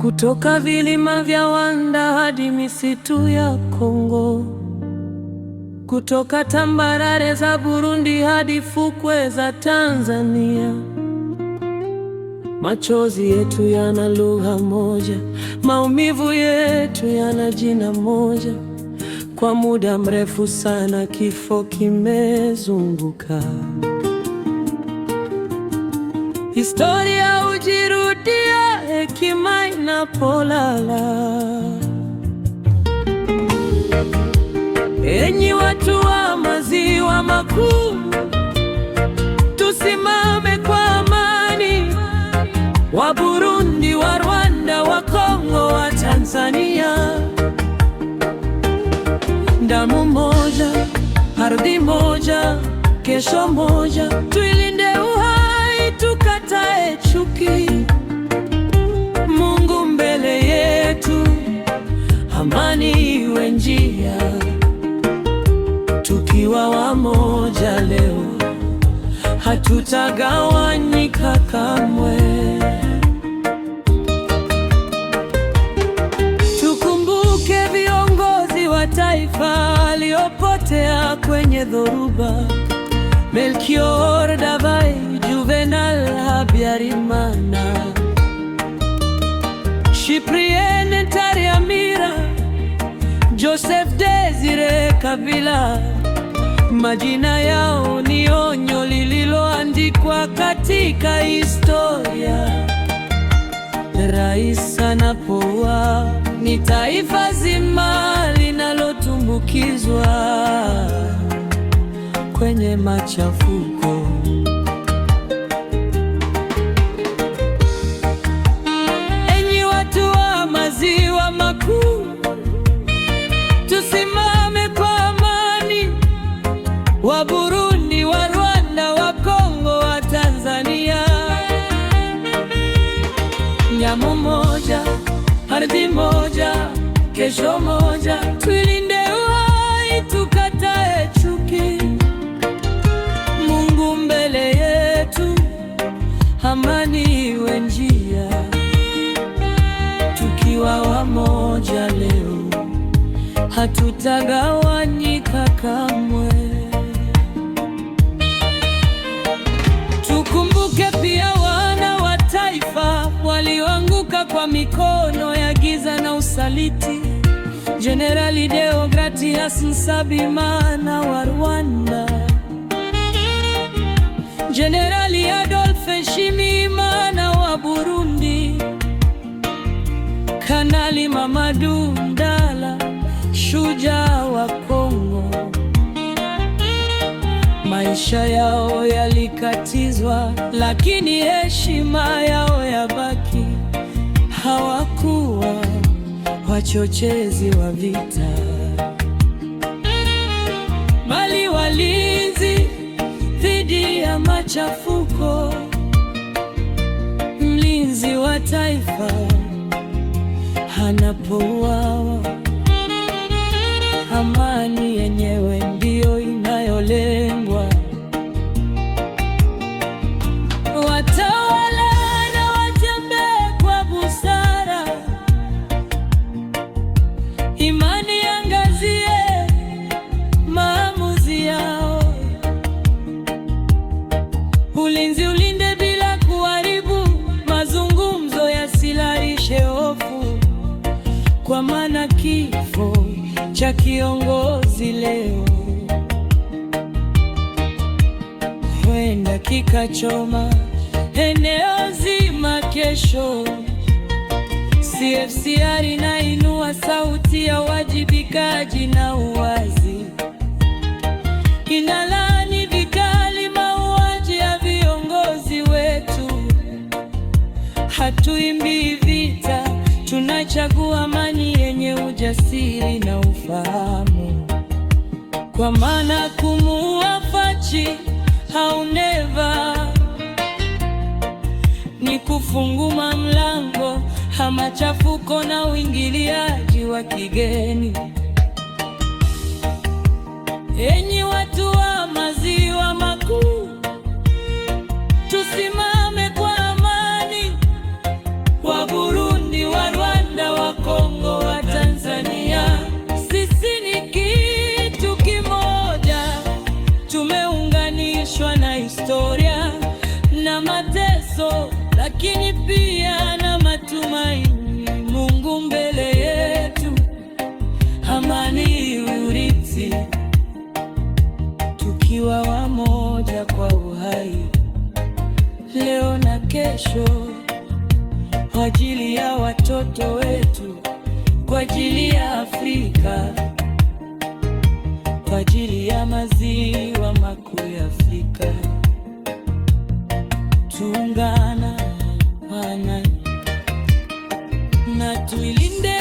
kutoka vilima vya Rwanda hadi misitu ya Kongo, kutoka tambarare za Burundi hadi fukwe za Tanzania. Machozi yetu yana lugha moja, maumivu yetu yana jina moja. Kwa muda mrefu sana kifo kimezunguka. Historia hujirudia, hekima inapolala. Enyi watu wa maziwa makuu, tusimame kwa amani. Wa Burundi, wa Rwanda, wa Kongo, wa Tanzania. Damu moja, ardhi moja, kesho moja. Tuilinde uhai, tukatae chuki. Mungu mbele yetu, amani iwe njia. Tukiwa wamoja leo, hatutagawanyika kamwe. Tukumbuke viongozi wa taifa waliopotea kwenye dhoruba: Melchior Ndadaye, Juvenal Habyarimana, Cyprien Ntaryamira, Joseph Désiré Kabila. Majina yao ni onyo lililoandikwa katika historia. Rais anapoua, ni taifa zima linalotumbukizwa kwenye machafuko. Enyi watu wa maziwa makuu, tusimame kwa amani. Wa Burundi, wa Rwanda, wa Kongo, wa Tanzania. Damu moja, ardhi moja, kesho moja. Tuilinde uhai, tukatae chuki. Mungu mbele yetu, amani iwe njia. Tukiwa wamoja leo, hatutagawanyika kamwe. Tukumbuke pia wana wa taifa walioanguka kwa mikono ya giza na usaliti: Jenerali Deogratias Nsabimana wa Rwanda, Jenerali Adolphe Nshimiyimana wa Burundi, Kanali Mamadou Ndala, shujaa wa Kongo. Maisha yao yalikatizwa, lakini heshima yao yabaki. Hawakuwa wachochezi wa vita, bali walinzi dhidi ya machafuko. Mlinzi wa taifa anapouawa, amani yenyewe ndiyo inayolengwa. Watawala na watembee kwa busara, imani iangazie maamuzi yao. Ulinzi ulinde bila kuharibu, mazungumzo yasilaishe hofu. Kwa maana kifo cha kiongozi leo huenda kikachoma eneo zima kesho. CFCR inainua sauti ya uwajibikaji na uwazi. Inalaani vikali mauaji ya viongozi wetu. Hatuimbii vita, tunachagua amani yenye ujasiri na ufahamu. Kwa maana kumuua Fachi au Neva ni kufungua mlango ha machafuko na uingiliaji wa kigeni. Enyi watu wa maziwa makuu, tusimame kwa amani. Wa Burundi, wa lakini pia na matumaini. Mungu mbele yetu, amani urithi, tukiwa wamoja kwa uhai, leo na kesho, kwa ajili ya watoto wetu, kwa ajili ya Afrika, kwa ajili ya maziwa makuu ya Afrika. Tuungana wana na tuilinde